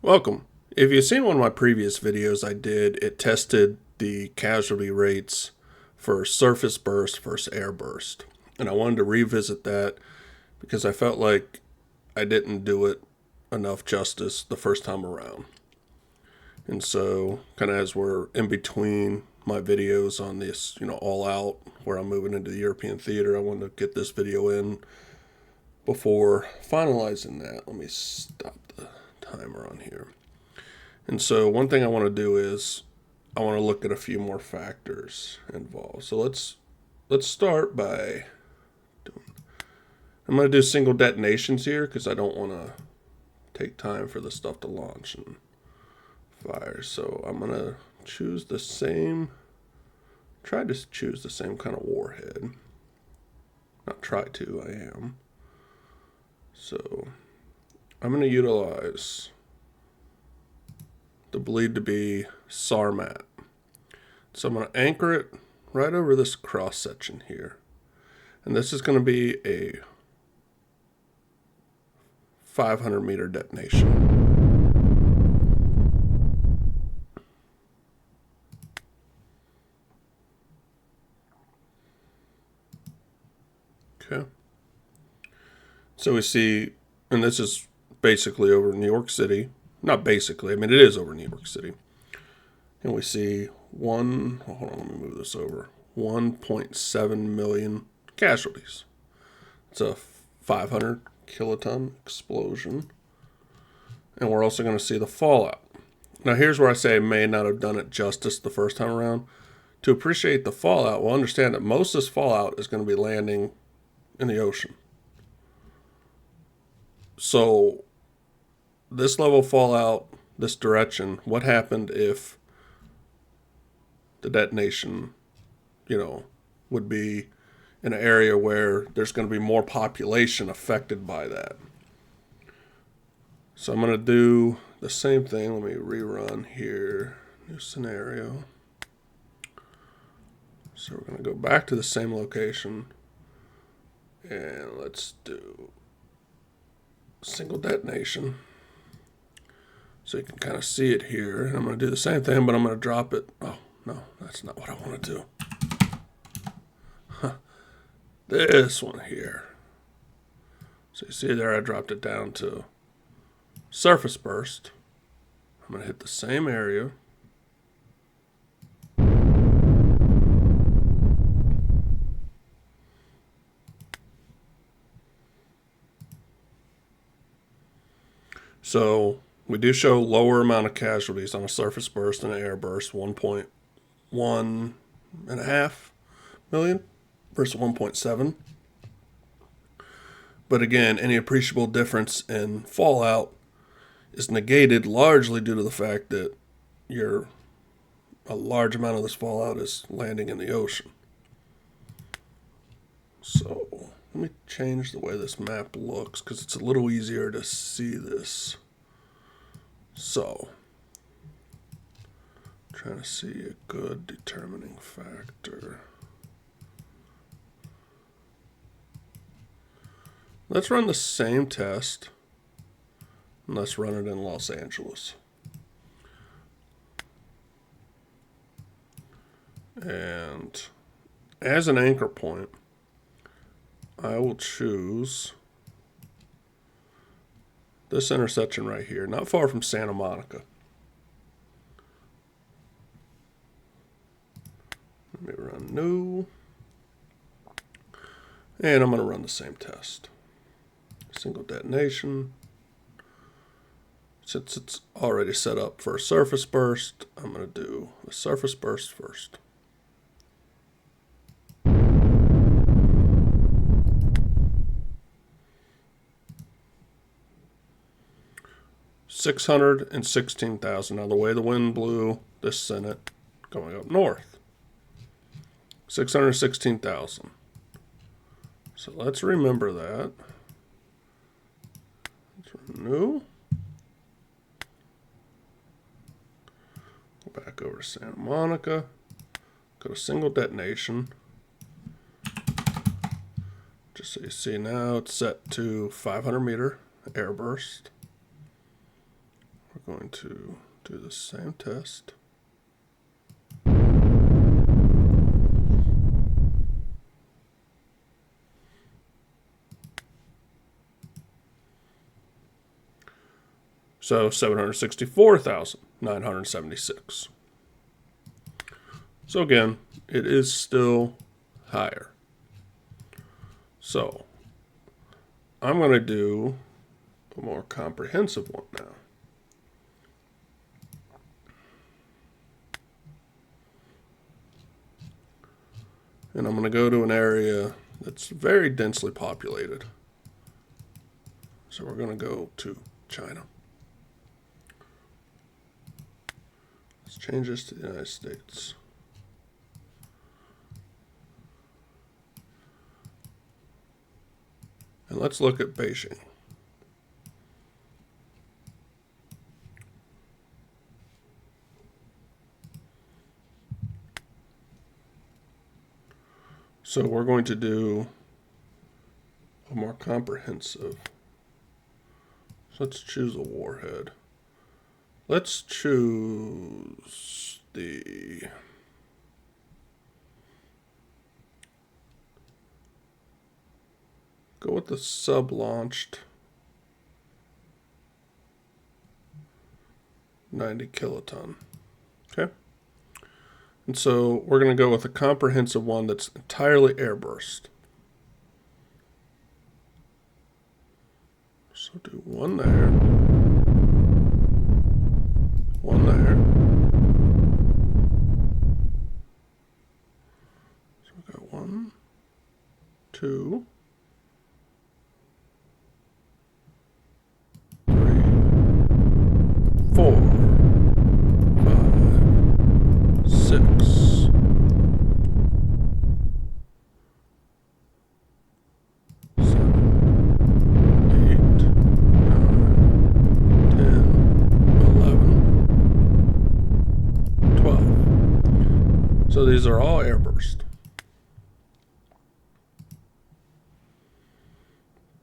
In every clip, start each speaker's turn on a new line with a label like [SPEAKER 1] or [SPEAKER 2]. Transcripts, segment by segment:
[SPEAKER 1] Welcome. If you've seen one of my previous videos it tested the casualty rates for surface burst versus air burst. And I wanted to revisit that because I felt like I didn't do it enough justice the first time around. And so, kind of as we're in between my videos on this, all out, where I'm moving into the European theater, I wanted to get this video in before finalizing that. Let me stop the timer on here. And so one thing I want to do is I want to look at a few more factors involved. So let's start by I'm going to do single detonations here because I don't want to take time for the stuff to launch and fire. So I'm going to try to choose the same kind of warhead. Not try to, I am. So I'm going to utilize the bleed to be Sarmat. So I'm going to anchor it right over this cross section here. And this is going to be a 500 meter detonation. Okay. So we see, and this is basically over New York City. Not basically, it is over New York City. And we see hold on, let me move this over. 1.7 million casualties. It's a 500 kiloton explosion. And we're also going to see the fallout. Now here's where I say I may not have done it justice the first time around. To appreciate the fallout, we'll understand that most of this fallout is going to be landing in the ocean. So this level of fallout, this direction, what happened if the detonation, would be in an area where there's going to be more population affected by that? So I'm going to do the same thing. Let me rerun here. New scenario. So we're going to go back to the same location. And let's do single detonation. So you can kind of see it here. And I'm going to do the same thing, but I'm going to drop it. Oh, no, that's not what I want to do. This one here. So you see there, I dropped it down to surface burst. I'm going to hit the same area. So we do show lower amount of casualties on a surface burst and an air burst, 1.1.5 million versus 1.7. But again, any appreciable difference in fallout is negated largely due to the fact that a large amount of this fallout is landing in the ocean. So let me change the way this map looks because it's a little easier to see this. So, trying to see a good determining factor. Let's run the same test. And let's run it in Los Angeles. And as an anchor point, I will choose this intersection right here, not far from Santa Monica. Let me run new. And I'm going to run the same test. Single detonation. Since it's already set up for a surface burst, I'm going to do a surface burst first. $616,000. Now the way the wind blew, this sent it going up north. 616,000. So let's remember that. Let's renew. Go back over to Santa Monica. Go to single detonation. Just so you see now, it's set to 500 meter air burst. going to do the same test. So 764,976. So again, it is still higher. So I'm going to do a more comprehensive one now. And I'm going to go to an area that's very densely populated. So we're going to go to China. Let's change this to the United States. And let's look at Beijing. So we're going to do a more comprehensive. So let's choose a warhead. Let's choose the go with the sub-launched 90 kiloton. Okay. And so we're going to go with a comprehensive one that's entirely airburst. So do one there. One there. So we got 1, 2, 3, 4, 5, 6, 7, 8, 9, 10, 11, 12. So these are all airburst.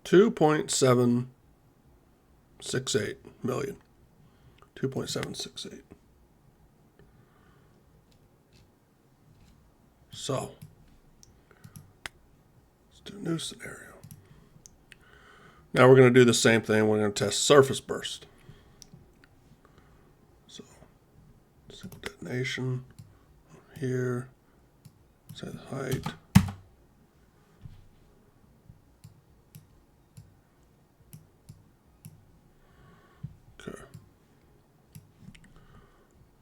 [SPEAKER 1] 2.768 million. 2.768. So let's do a new scenario. Now we're going to do the same thing. We're going to test surface burst. So single detonation here. Set the height. Okay.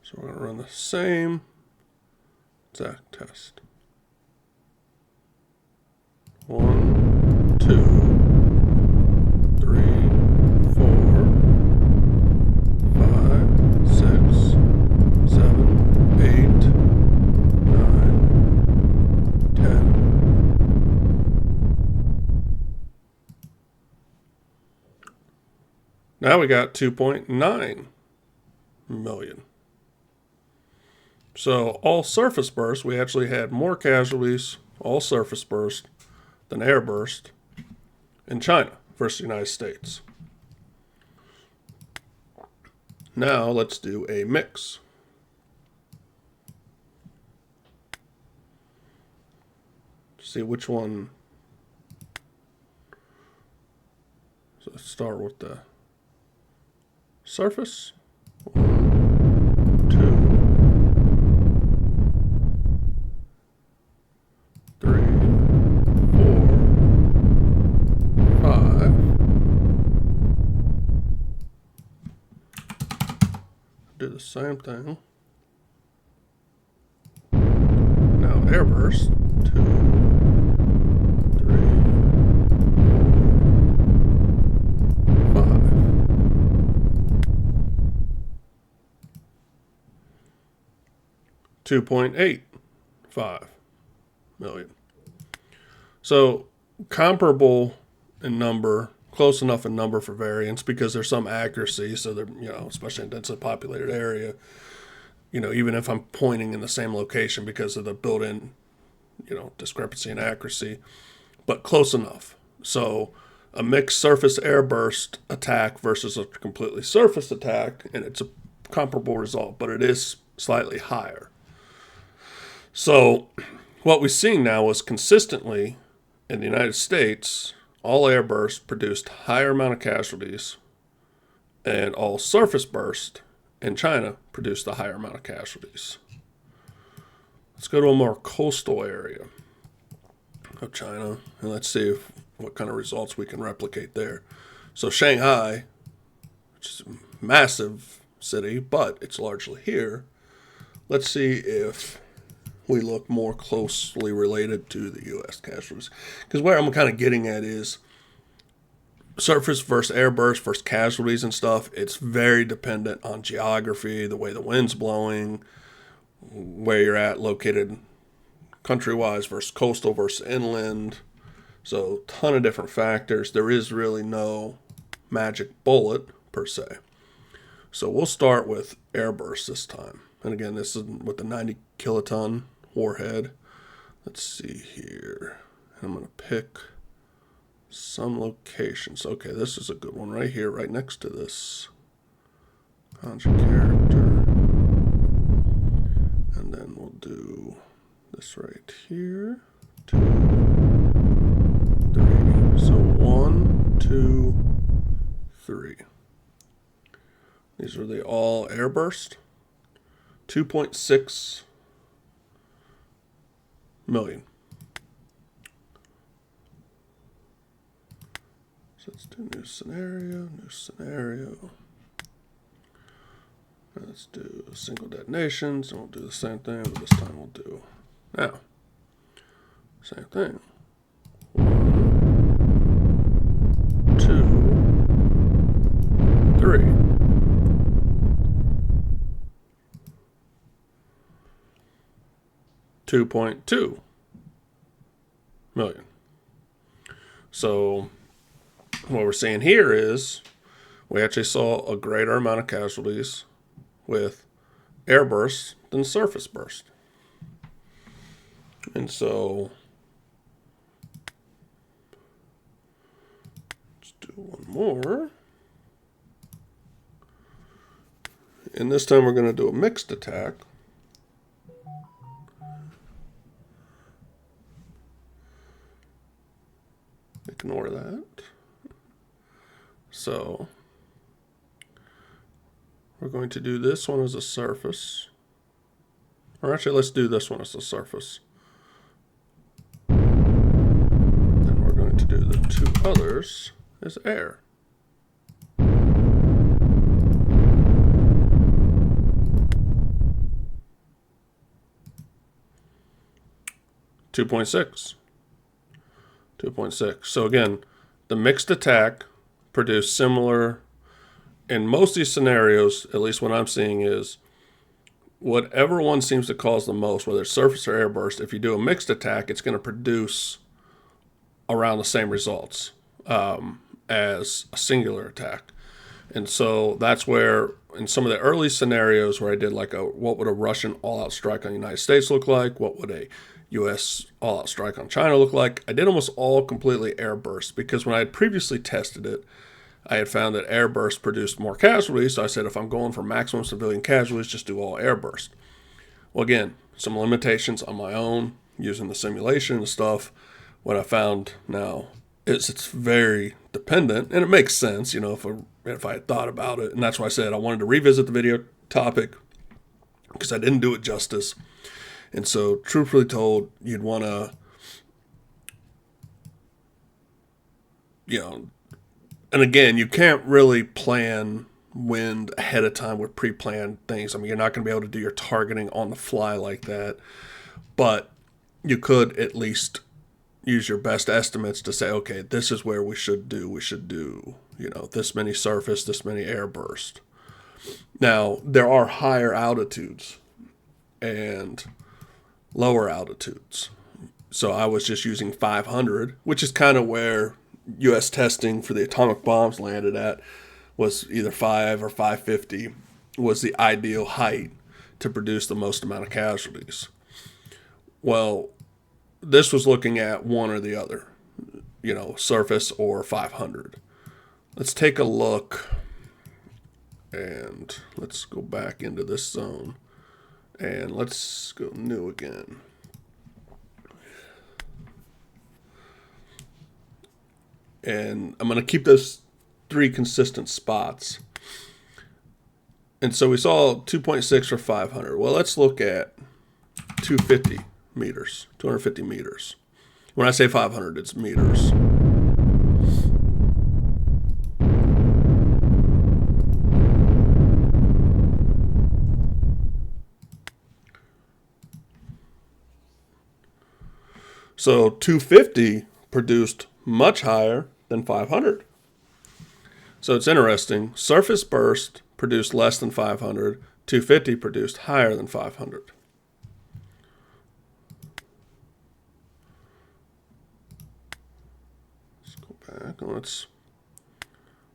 [SPEAKER 1] So we're going to run the same exact test. 1, 2, 3, 4, 5, 6, 7, 8, 9, 10. Now we got 2.9 million. So all surface burst, we actually had more casualties, all surface burst, than air burst in China versus the United States. Now let's do a mix. See which one. So let's start with the surface. 1, 2, 3, 4, 5. Do the same thing. Now airburst. 2, 3, 4, 5. 2.85 million. So comparable in number, close enough in number for variance because there's some accuracy. So they're, especially in densely populated area, even if I'm pointing in the same location because of the built-in, discrepancy and accuracy, but close enough. So a mixed surface airburst attack versus a completely surface attack, and it's a comparable result, but it is slightly higher. So what we're seeing now is consistently in the United States, all airbursts produced higher amount of casualties, and all surface burst in China produced a higher amount of casualties. Let's go to a more coastal area of China, and let's see what kind of results we can replicate there. So Shanghai, which is a massive city, but it's largely here. Let's see if we look more closely related to the U.S. casualties. Because where I'm kind of getting at is surface versus airburst versus casualties and stuff. It's very dependent on geography, the way the wind's blowing, where you're at located country-wise versus coastal versus inland. So a ton of different factors. There is really no magic bullet per se. So we'll start with airburst this time. And again, this is with the 90 kiloton warhead. Let's see here. And I'm going to pick some locations. Okay, this is a good one right here, right next to this conjure character. And then we'll do this right here. 2, 3. So 1, 2, 3. These are the all airburst. 2.6 million. So let's do new scenario, new scenario. Let's do single detonations, and we'll do the same thing, but this time we'll do now. Same thing. 1, 2, 3. 2.2 million. So what we're seeing here is we actually saw a greater amount of casualties with air bursts than surface burst. And so let's do one more. And this time we're going to do a mixed attack. Ignore that. So we're going to do this one as a surface. Or actually, let's do this one as a surface. Then we're going to do the two others as air. .6. 2.6. So again, the mixed attack produced similar. In most of these scenarios, at least what I'm seeing is whatever one seems to cause the most, whether it's surface or air burst, if you do a mixed attack, it's going to produce around the same results as a singular attack. And so that's where in some of the early scenarios where I did like what would a Russian all-out strike on the United States look like? What would a U.S. all-out strike on China look like? I did almost all completely air burst because when I had previously tested it, I had found that air burst produced more casualties. So I said, if I'm going for maximum civilian casualties, just do all air burst. Well, again, some limitations on my own using the simulation and stuff. What I found now is it's very dependent, and it makes sense, if I had thought about it. And that's why I said I wanted to revisit the video topic because I didn't do it justice. And so, truthfully told, you'd want to, and again, you can't really plan wind ahead of time with pre-planned things. I mean, you're not going to be able to do your targeting on the fly like that, but you could at least use your best estimates to say, okay, this is where we should do, this many surface, this many air burst. Now, there are higher altitudes and lower altitudes. So I was just using 500, which is kind of where U.S. testing for the atomic bombs landed at, was either 5 or 550 was the ideal height to produce the most amount of casualties. Well, this was looking at one or the other. surface or 500. Let's take a look, and let's go back into this zone, and let's go new again. And I'm going to keep those 3 consistent spots. And so we saw 2.6 for 500. Well, let's look at 250 meters, 250 meters. When I say 500, it's meters. So 250 produced much higher than 500. So it's interesting. Surface burst produced less than 500. 250 produced higher than 500. Let's go back and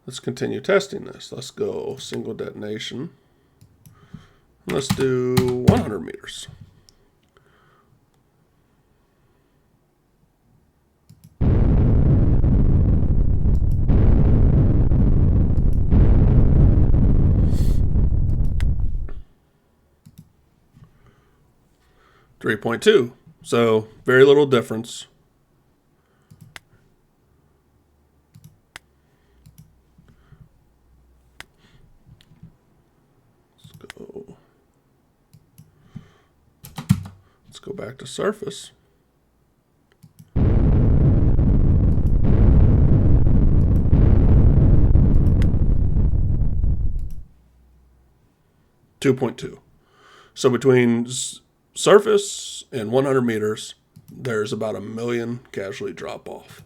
[SPEAKER 1] let's continue testing this. Let's go single detonation. Let's do 100 meters. .2, so very little difference. Let's go back to surface. .2. So between surface and 100 meters, there's about 1 million casualty drop off.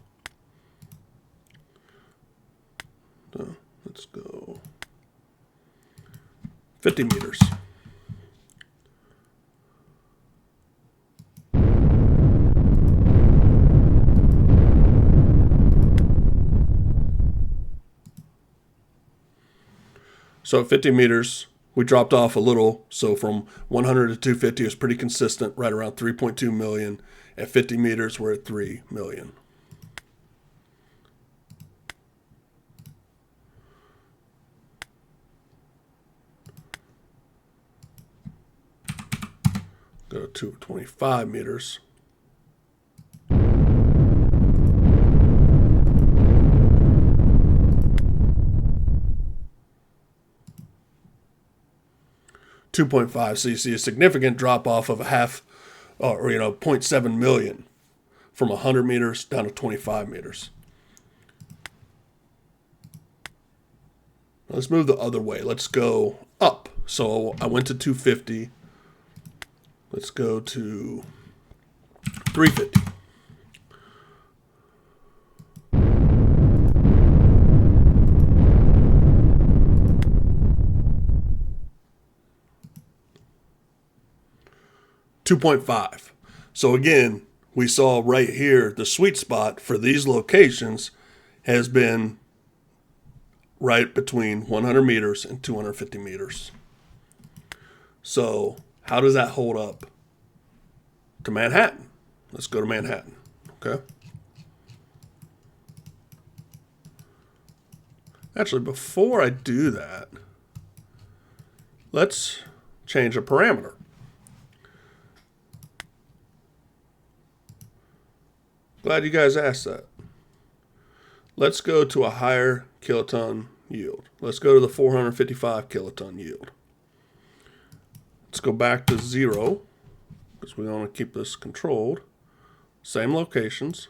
[SPEAKER 1] So let's go 50 meters. So at 50 meters, we dropped off a little. So from 100 to 250 is pretty consistent, right around 3.2 million. At 50 meters, we're at 3 million. Go to 25 meters. .5, so you see a significant drop off of 0.7 million from 100 meters down to 25 meters. Let's move the other way. Let's go up. So I went to 250. Let's go to 350. .5. So again, we saw right here the sweet spot for these locations has been right between 100 meters and 250 meters. So how does that hold up to Manhattan? Let's go to Manhattan, okay? Actually, before I do that, let's change a parameter. Glad you guys asked that. Let's go to a higher kiloton yield. Let's go to the 455 kiloton yield. Let's go back to 0 because we want to keep this controlled. Same locations.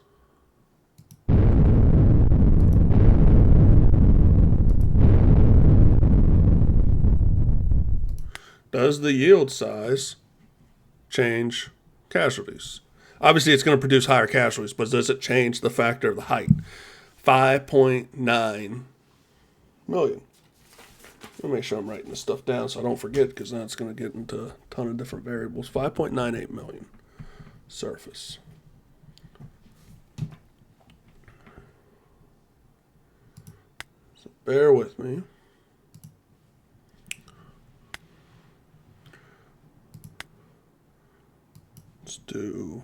[SPEAKER 1] Does the yield size change casualties? Obviously, it's going to produce higher casualties, but does it change the factor of the height? 5.9 million. Let me make sure I'm writing this stuff down so I don't forget, because now it's going to get into a ton of different variables. 5.98 million surface. So bear with me. Let's do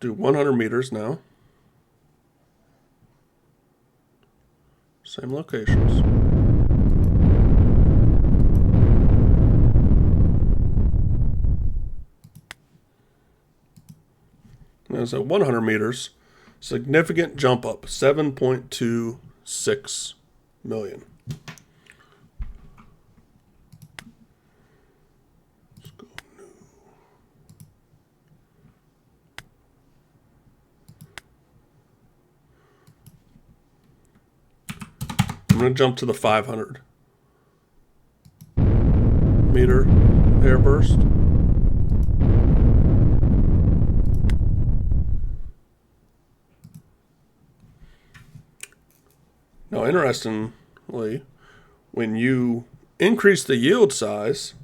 [SPEAKER 1] Do 100 meters now. Same locations. As at 100 meters, significant jump up, 7.26 million. Let's go new. I'm going to jump to the 500 meter airburst. Now, interestingly, when you increase the yield size,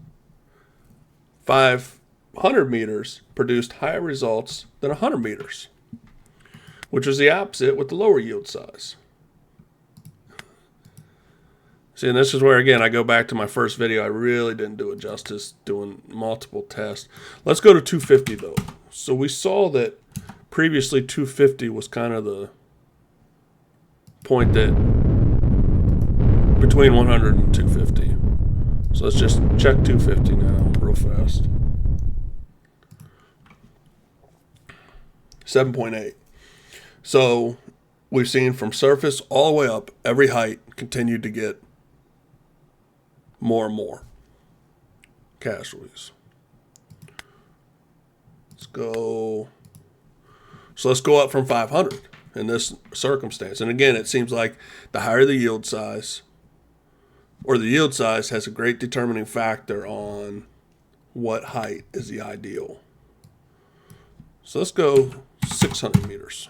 [SPEAKER 1] 500 meters produced higher results than 100 meters, which is the opposite with the lower yield size. See, and this is where, again, I go back to my first video. I really didn't do it justice doing multiple tests. Let's go to 250, though. So we saw that previously 250 was kind of the point that between 100 and 250. So let's just check 250 now real fast. 7.8. So we've seen from surface all the way up, every height continued to get more and more casualties. Let's go. So let's go up from 500 in this circumstance. And again, it seems like the higher the yield size, or the yield size has a great determining factor on what height is the ideal. So let's go 600 meters.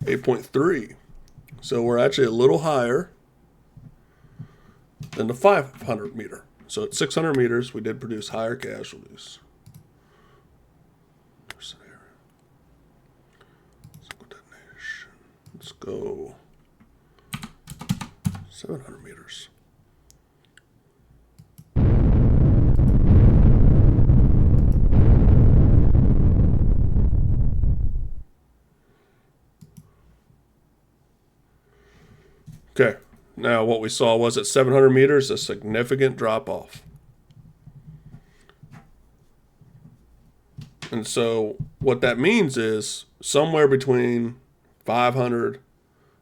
[SPEAKER 1] .3. So we're actually a little higher than the 500 meter. So at 600 meters, we did produce higher casualties. Let's go 700 meters. Okay, now what we saw was at 700 meters, a significant drop off. And so what that means is somewhere between 500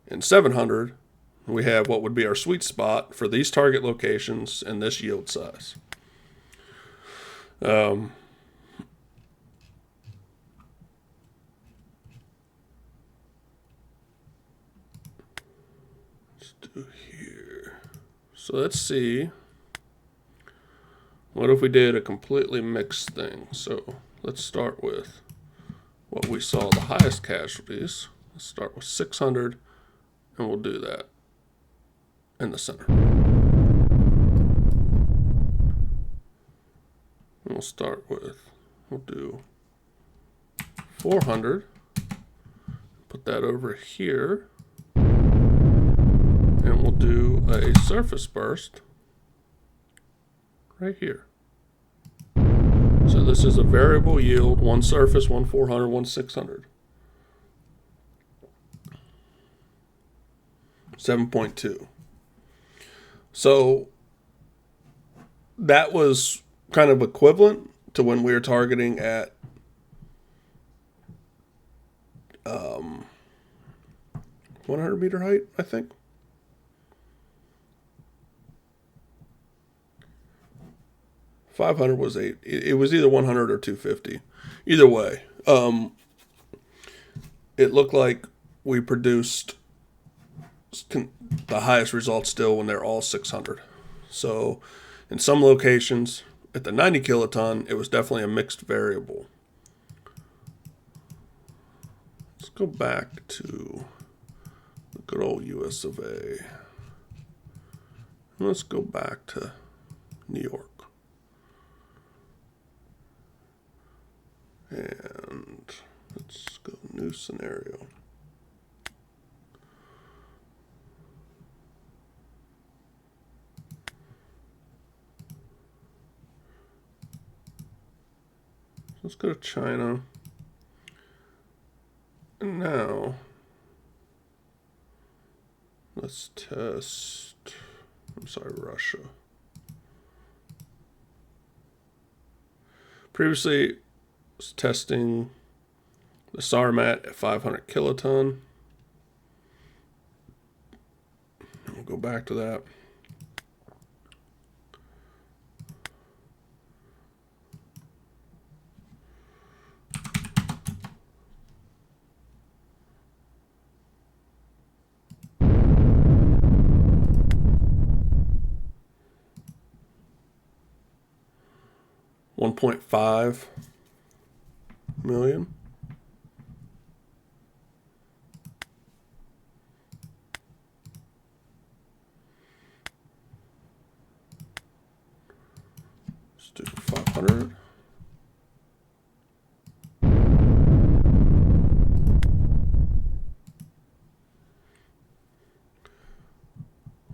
[SPEAKER 1] and 700, we have what would be our sweet spot for these target locations and this yield size. Let's do here. So let's see. What if we did a completely mixed thing? So let's start with what we saw the highest casualties. Let's start with 600, and we'll do that in the center. And we'll do 400, put that over here, and we'll do a surface burst right here. So this is a variable yield, one surface, one 400, one 600. 7.2. So that was kind of equivalent to when we were targeting at 100 meter height, I think. .500 was 8. It was either 100 or 250. Either way, it looked like we produced the highest results still when they're all 600. So in some locations at the 90 kiloton, it was definitely a mixed variable. Let's go back to the good old US of A. Let's go back to New York. And let's go new scenario. let's go to China. And now, let's test, I'm sorry, Russia. Previously, I was testing the SAR mat at 500 kiloton. We'll go back to that. $1.5 million. Let's do 500.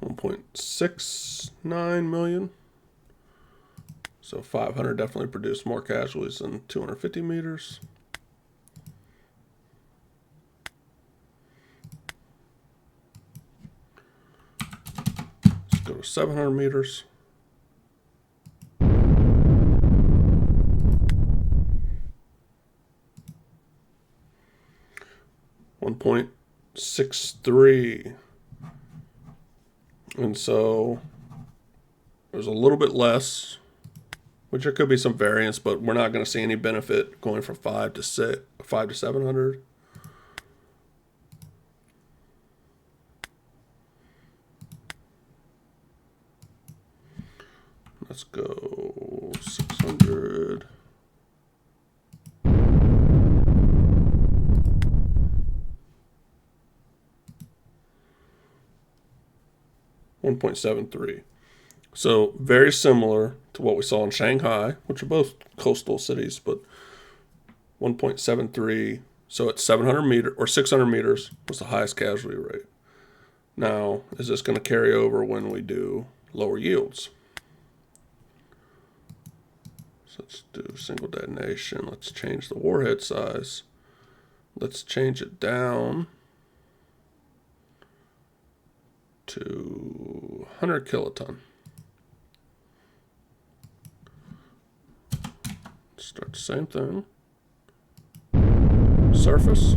[SPEAKER 1] $1.69 million. So 500 definitely produced more casualties than 250 meters. Let's go to 700 meters. $1.63. And so there's a little bit less, which there could be some variance, but we're not going to see any benefit going from 5 to 700. Let's go 600. $1.73. So very similar to what we saw in Shanghai, which are both coastal cities, but 1.73. So at 700 meters or 600 meters was the highest casualty rate. Now, is this going to carry over when we do lower yields? So let's do single detonation. Let's change the warhead size. Let's change it down to 100 kiloton. Start the same thing. Surface.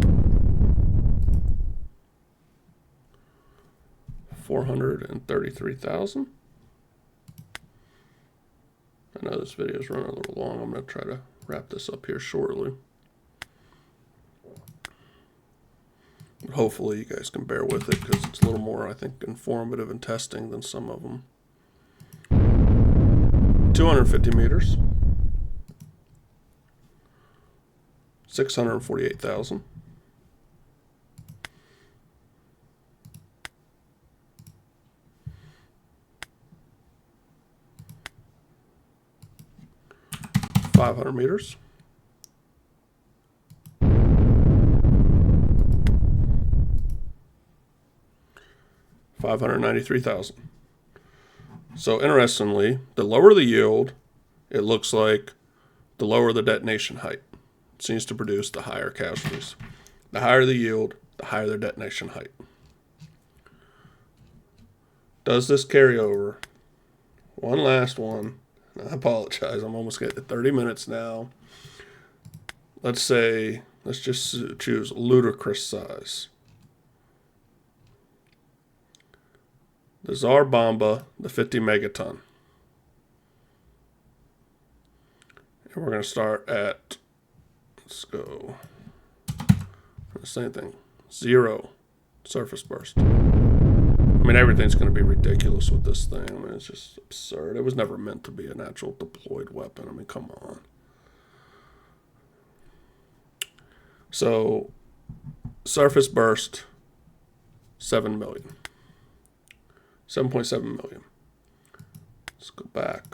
[SPEAKER 1] 433,000. I know this video is running a little long. I'm going to try to wrap this up here shortly. Hopefully you guys can bear with it because it's a little more, I think, informative and testing than some of them. 250 meters. 648,000. $500 meters. $593,000. So interestingly, the lower the yield, it looks like the lower the detonation height. It seems to produce the higher casualties. The higher the yield, the higher the detonation height. Does this carry over? One last one. I apologize. I'm almost getting to 30 minutes now. Let's say, let's just choose ludicrous size. The Tsar Bomba, the 50 megaton. And we're going to start at, let's go, the same thing, 0 surface burst. I mean, everything's going to be ridiculous with this thing. I mean, it's just absurd. It was never meant to be a natural deployed weapon. I mean, come on. So, surface burst, 7 million. 7.7 million. Let's go back.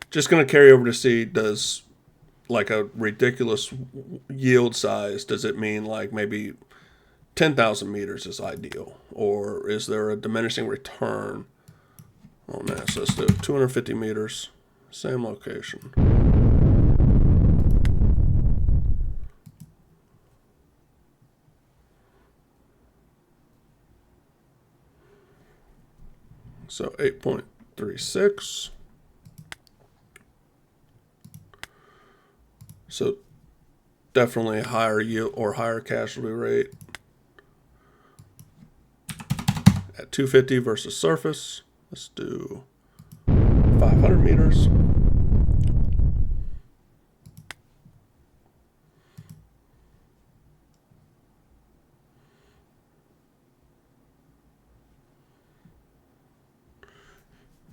[SPEAKER 1] Just going to carry over to see, does like a ridiculous yield size, does it mean like maybe 10,000 meters is ideal? Or is there a diminishing return on that? So let's do 250 meters, same location. So 8.36. So definitely a higher yield or higher casualty rate at 250 versus surface. Let's do 500 meters.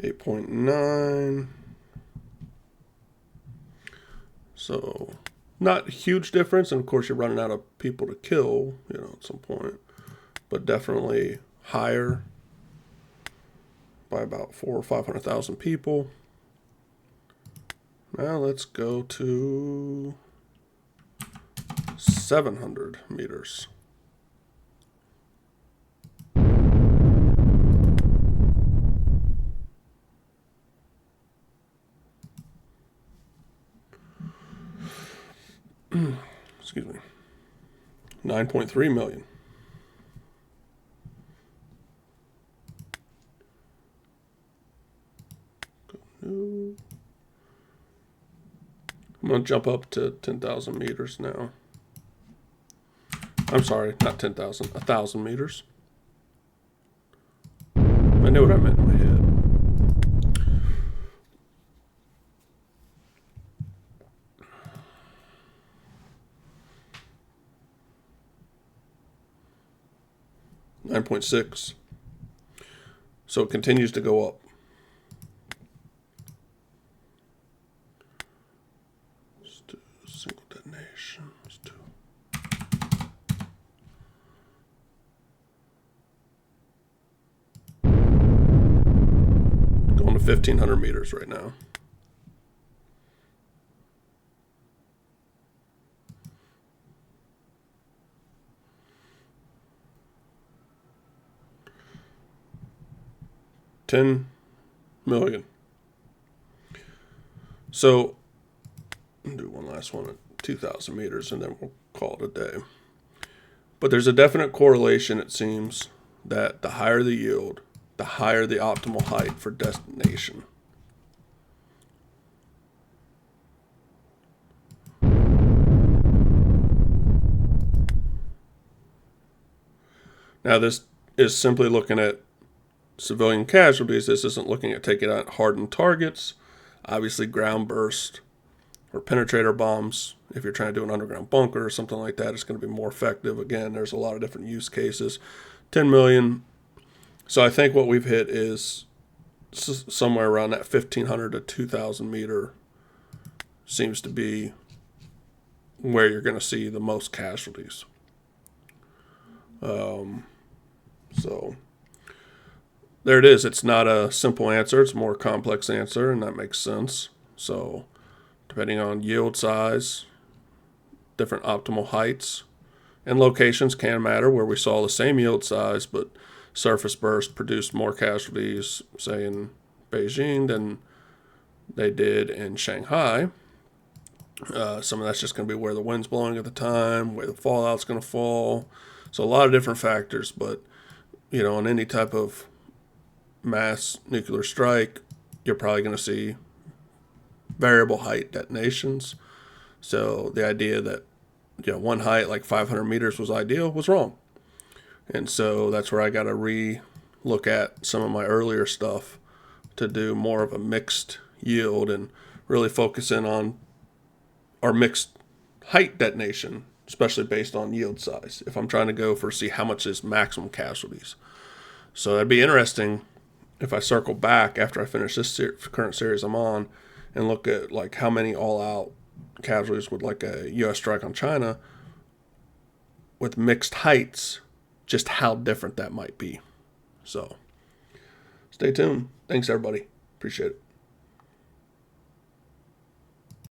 [SPEAKER 1] .9. So not a huge difference, and of course you're running out of people to kill, at some point, but definitely higher by about 400,000 or 500,000 people. Now let's go to 700 meters. Excuse me. 9.3 million. I'm going to jump up to 10,000 meters now. I'm sorry, not 10,000, 1,000 meters. I knew what I meant in my head. .6. So it continues to go up. Let's do single detonation. Let's do going to 1,500 meters right now. $10 million. So I'll do one last one at 2,000 meters and then we'll call it a day. But there's a definite correlation, it seems, that the higher the yield, the higher the optimal height for destination. Now this is simply looking at civilian casualties. This isn't looking at taking out hardened targets. Obviously ground burst or penetrator bombs, if you're trying to do an underground bunker or something like that, it's going to be more effective. Again, there's a lot of different use cases. 10 million. So I think what we've hit is somewhere around that 1,500 to 2,000 meter seems to be where you're going to see the most casualties. So there it is. It's not a simple answer. It's a more complex answer, and that makes sense. So depending on yield size, different optimal heights, and locations can matter, where we saw the same yield size, but surface burst produced more casualties, say in Beijing, than they did in Shanghai. Some of that's just going to be where the wind's blowing at the time, where the fallout's going to fall. So a lot of different factors, but on any type of mass nuclear strike, you're probably going to see variable height detonations. So the idea that one height like 500 meters was ideal was wrong. And so that's where I got to re-look at some of my earlier stuff to do more of a mixed yield and really focus in on our mixed height detonation, especially based on yield size, if I'm trying to go for see how much is maximum casualties. So that'd be interesting if I circle back after I finish this current series I'm on and look at like how many all-out casualties would like a U.S. strike on China with mixed heights, just how different that might be. So stay tuned. Thanks, everybody. Appreciate it.